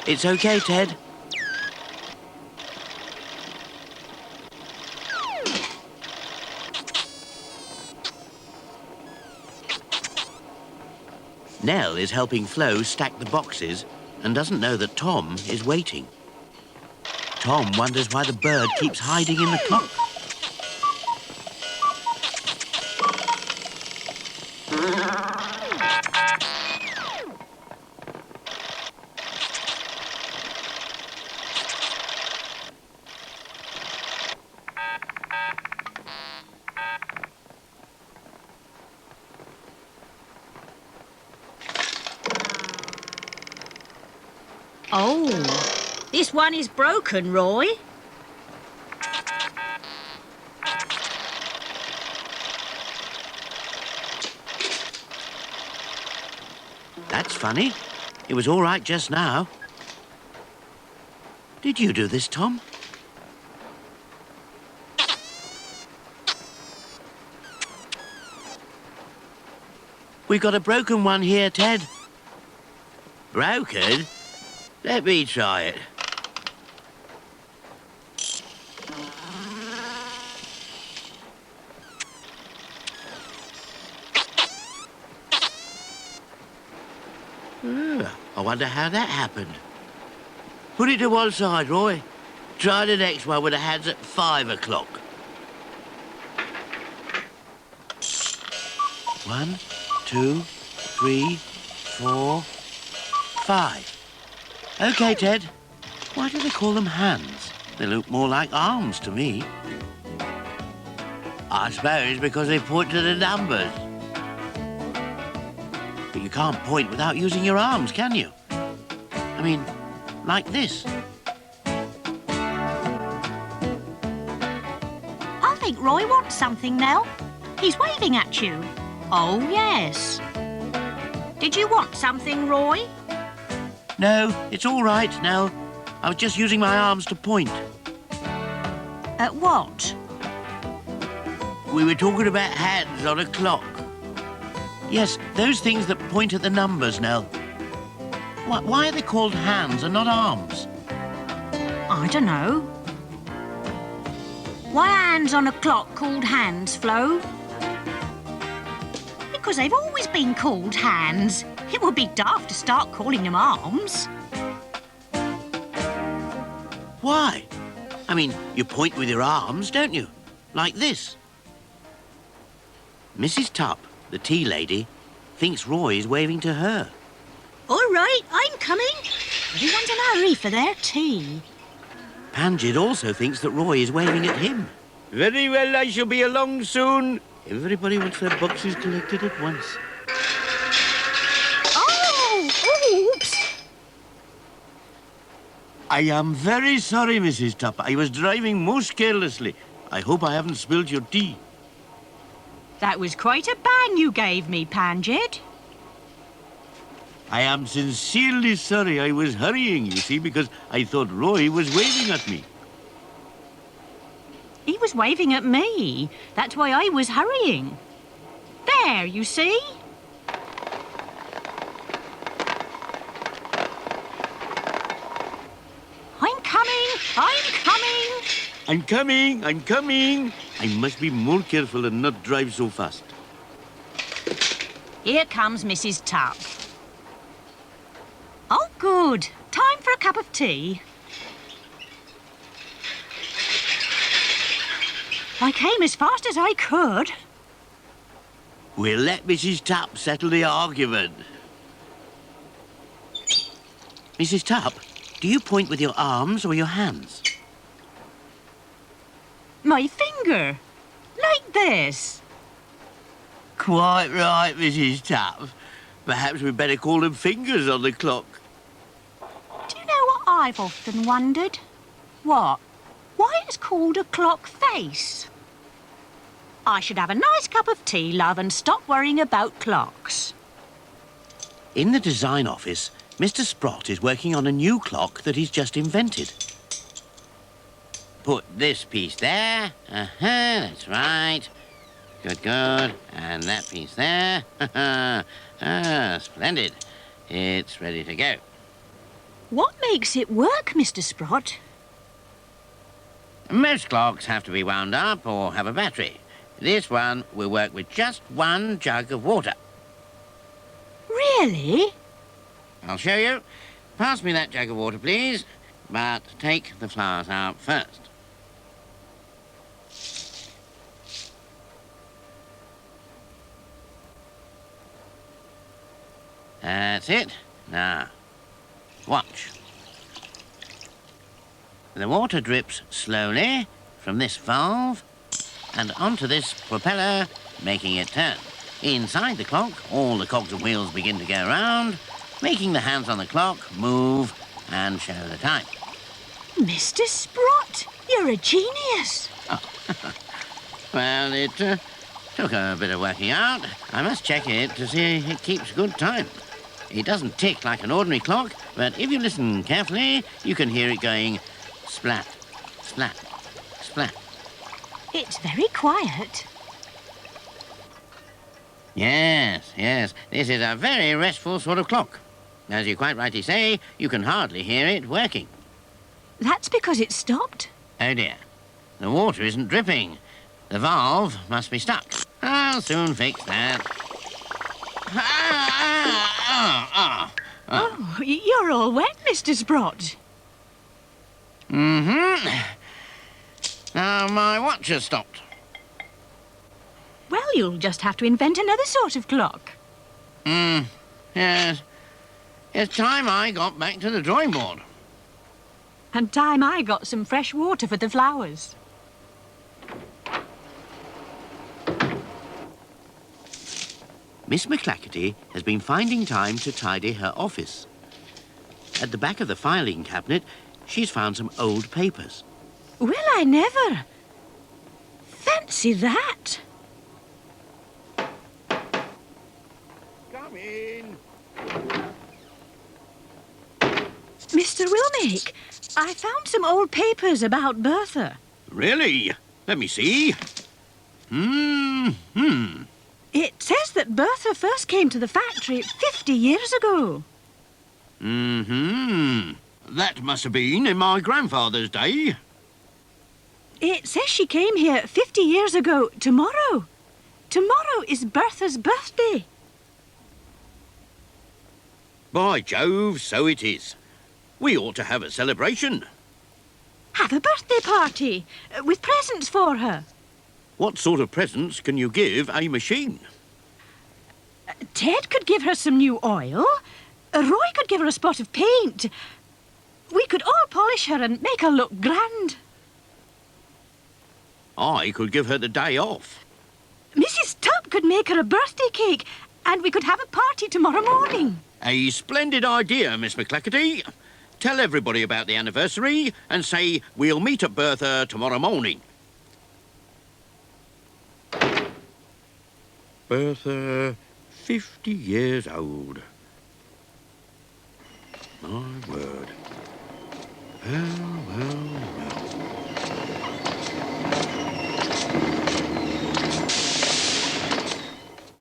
It's okay, Ted. Nell is helping Flo stack the boxes and doesn't know that Tom is waiting. Tom wonders why the bird keeps hiding in the clock. Oh, this one is broken, Roy. That's funny. It was all right just now. Did you do this, Tom? We've got a broken one here, Ted. Broken? Let me try it. I wonder how that happened. Put it to one side, Roy. Try the next one with the hands at 5 o'clock. 1, 2, 3, 4, 5. OK, Ted. Why do they call them hands? They look more like arms to me. I suppose because they point to the numbers. But you can't point without using your arms, can you? I mean, like this. I think Roy wants something now. He's waving at you. Oh, yes. Did you want something, Roy? No, it's all right, Nell. I was just using my arms to point. At what? We were talking about hands on a clock. Yes, those things that point at the numbers, Nell. Why are they called hands and not arms? I don't know. Why are hands on a clock called hands, Flo? Because they've always been called hands. It would be daft to start calling them arms. Why? I mean, you point with your arms, don't you? Like this. Mrs. Tupp, the tea lady, thinks Roy is waving to her. All right, I'm coming. Everyone's in a hurry for their tea. Panjid also thinks that Roy is waving at him. Very well, I shall be along soon. Everybody wants their boxes collected at once. Oh, oops. I am very sorry, Mrs. Tupp. I was driving most carelessly. I hope I haven't spilled your tea. That was quite a bang you gave me, Panjid. I am sincerely sorry. I was hurrying, you see, because I thought Roy was waving at me. He was waving at me. That's why I was hurrying. There, you see? I'm coming! I'm coming! I'm coming! I'm coming! I must be more careful and not drive so fast. Here comes Mrs. Tupp. Oh, good. Time for a cup of tea. I came as fast as I could. We'll let Mrs. Tupp settle the argument. Mrs. Tupp, do you point with your arms or your hands? My finger. Like this. Quite right, Mrs. Tupp. Perhaps we'd better call them fingers on the clock. Do you know what I've often wondered? What? Why it's called a clock face? I should have a nice cup of tea, love, and stop worrying about clocks. In the design office, Mr. Sprott is working on a new clock that he's just invented. Put this piece there. That's right. Good, good. And that piece there. Splendid. It's ready to go. What makes it work, Mr. Sprott? Most clocks have to be wound up or have a battery. This one will work with just one jug of water. Really? I'll show you. Pass me that jug of water, please. But take the flowers out first. That's it. Now, watch. The water drips slowly from this valve and onto this propeller, making it turn. Inside the clock, all the cogs and wheels begin to go round, making the hands on the clock move and show the time. Mr. Sprott, you're a genius. Well, it took a bit of working out. I must check it to see it keeps good time. It doesn't tick like an ordinary clock, but if you listen carefully, you can hear it going splat, splat, splat. It's very quiet. Yes, yes, this is a very restful sort of clock. As you quite rightly say, you can hardly hear it working. That's because it stopped. Oh dear, the water isn't dripping. The valve must be stuck. I'll soon fix that. Oh, you're all wet, Mr. Sprott. Mm-hmm. Now my watch has stopped. Well, you'll just have to invent another sort of clock. Yes. It's time I got back to the drawing board. And time I got some fresh water for the flowers. Miss McClackety has been finding time to tidy her office. At the back of the filing cabinet, she's found some old papers. Well, I never. Fancy that. Come in. Mr. Wilmake, I found some old papers about Bertha. Really? Let me see. It says that Bertha first came to the factory 50 years ago. That must have been in my grandfather's day. It says she came here 50 years ago tomorrow. Tomorrow is Bertha's birthday. By Jove, so it is. We ought to have a celebration. Have a birthday party with presents for her. What sort of presents can you give a machine? Ted could give her some new oil. Roy could give her a spot of paint. We could all polish her and make her look grand. I could give her the day off. Mrs. Tupp could make her a birthday cake, and we could have a party tomorrow morning. A splendid idea, Miss McClackety. Tell everybody about the anniversary and say we'll meet at Bertha tomorrow morning. Bertha, 50 years old. My word. How